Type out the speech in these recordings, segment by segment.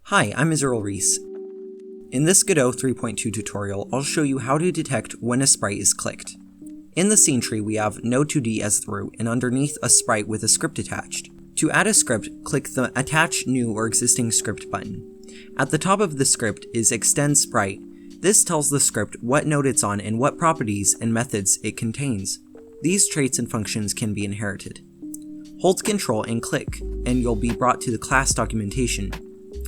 Hi, I'm Israel Reese. In this Godot 3.2 tutorial, I'll show you how to detect when a sprite is clicked. In the scene tree, we have Node2D as the root, and underneath a sprite with a script attached. To add a script, click the Attach New or Existing Script button. At the top of the script is Extend Sprite. This tells the script what node it's on and what properties and methods it contains. These traits and functions can be inherited. Hold Ctrl and click, and you'll be brought to the class documentation.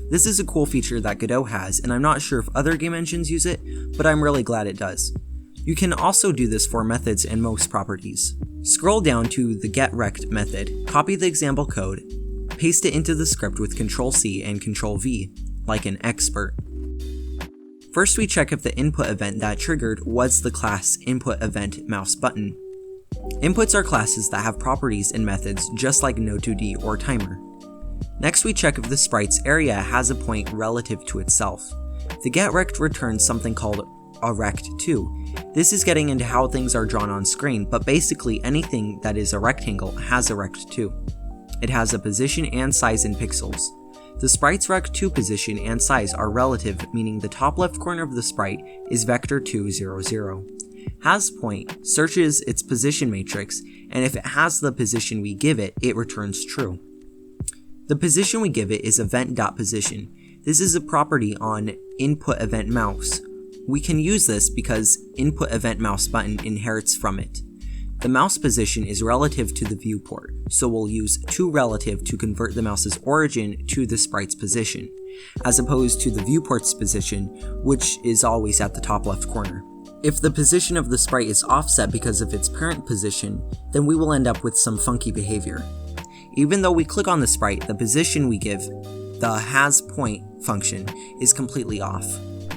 This is a cool feature that Godot has, and I'm not sure if other game engines use it, but I'm really glad it does. You can also do this for methods and most properties. Scroll down to the getRect method, copy the example code, paste it into the script with Ctrl-C and Ctrl-V, like an expert. First, we check if the input event that triggered was the class input event mouse button. Inputs are classes that have properties and methods just like Node2D or timer. Next, we check if the sprite's area has a point relative to itself. The getRect returns something called a rect2. This is getting into how things are drawn on screen, but basically anything that is a rectangle has a rect2. It has a position and size in pixels. The sprite's rect2 position and size are relative, meaning the top left corner of the sprite is vector 2, 0, 0. HasPoint searches its position matrix, and if it has the position we give it, it returns true. The position we give it is event.position. This is a property on input event mouse. We can use this because input event mouse button inherits from it. The mouse position is relative to the viewport, so we'll use toRelative to convert the mouse's origin to the sprite's position, as opposed to the viewport's position, which is always at the top left corner. If the position of the sprite is offset because of its parent position, then we will end up with some funky behavior. Even though we click on the sprite, the position we give, the hasPoint function, is completely off.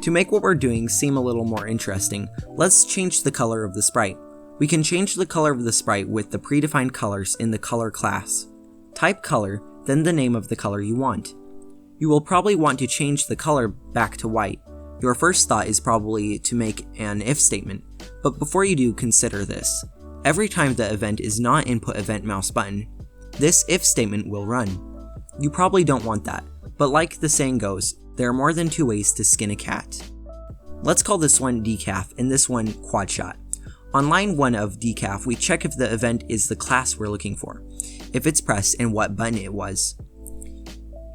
To make what we're doing seem a little more interesting, let's change the color of the sprite. We can change the color of the sprite with the predefined colors in the color class. Type color, then the name of the color you want. You will probably want to change the color back to white. Your first thought is probably to make an if statement, but before you do, consider this. Every time the event is not input event mouse button, this if statement will run. You probably don't want that, but like the saying goes, there are more than two ways to skin a cat. Let's call this one decaf and this one quadshot. On line 1 of decaf, we check if the event is the class we're looking for, if it's pressed and what button it was.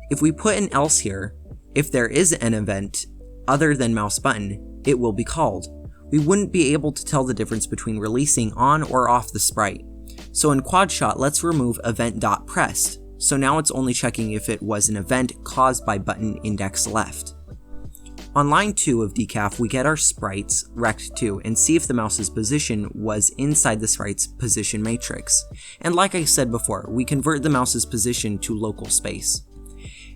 If we put an else here, if there is an event other than mouse button, it will be called. We wouldn't be able to tell the difference between releasing on or off the sprite. So in quadshot, let's remove event.pressed. So now it's only checking if it was an event caused by button index left. On line 2 of decaf, we get our sprite's rect2 and see if the mouse's position was inside the sprite's position matrix. And like I said before, we convert the mouse's position to local space.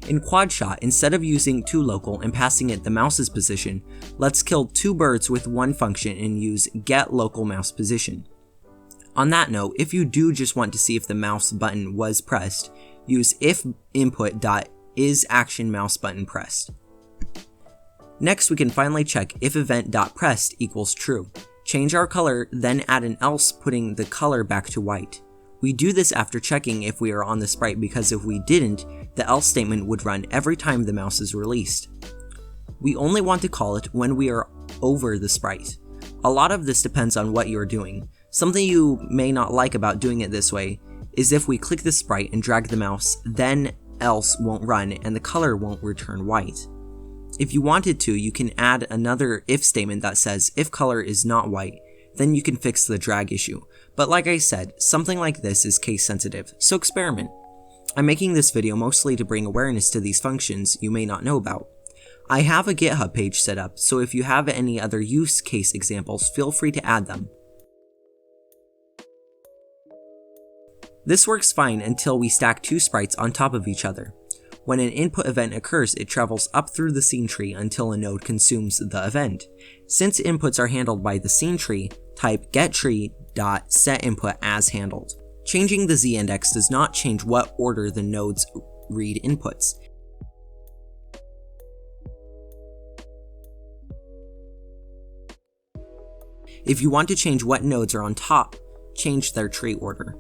In quadshot, instead of using toLocal and passing it the mouse's position, let's kill two birds with one function and use getLocalMousePosition. On that note, if you do just want to see if the mouse button was pressed, use if input.isActionMouseButtonPressed. Next, we can finally check if event.pressed equals true. Change our color, then add an else putting the color back to white. We do this after checking if we are on the sprite because if we didn't, the else statement would run every time the mouse is released. We only want to call it when we are over the sprite. A lot of this depends on what you are doing. Something you may not like about doing it this way is if we click the sprite and drag the mouse, then else won't run and the color won't return white. If you wanted to, you can add another if statement that says if color is not white, then you can fix the drag issue. But like I said, something like this is case sensitive, so experiment. I'm making this video mostly to bring awareness to these functions you may not know about. I have a GitHub page set up, so if you have any other use case examples, feel free to add them. This works fine until we stack two sprites on top of each other. When an input event occurs, it travels up through the scene tree until a node consumes the event. Since inputs are handled by the scene tree, type getTree.setInput as handled. Changing the z-index does not change what order the nodes read inputs. If you want to change what nodes are on top, change their tree order.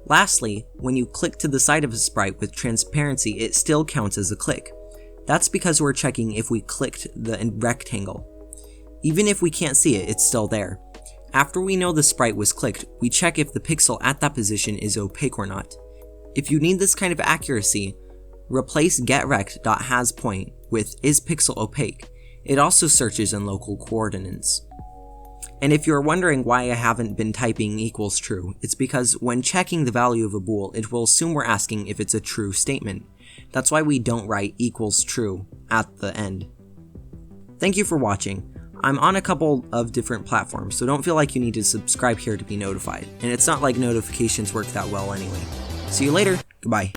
Lastly, when you click to the side of a sprite with transparency, it still counts as a click. That's because we're checking if we clicked the rectangle. Even if we can't see it, it's still there. After we know the sprite was clicked, we check if the pixel at that position is opaque or not. If you need this kind of accuracy, replace getRect.hasPoint with isPixelOpaque. It also searches in local coordinates. And if you're wondering why I haven't been typing equals true, it's because when checking the value of a bool, it will assume we're asking if it's a true statement. That's why we don't write equals true at the end. Thank you for watching. I'm on a couple of different platforms, so don't feel like you need to subscribe here to be notified. And it's not like notifications work that well anyway. See you later. Goodbye.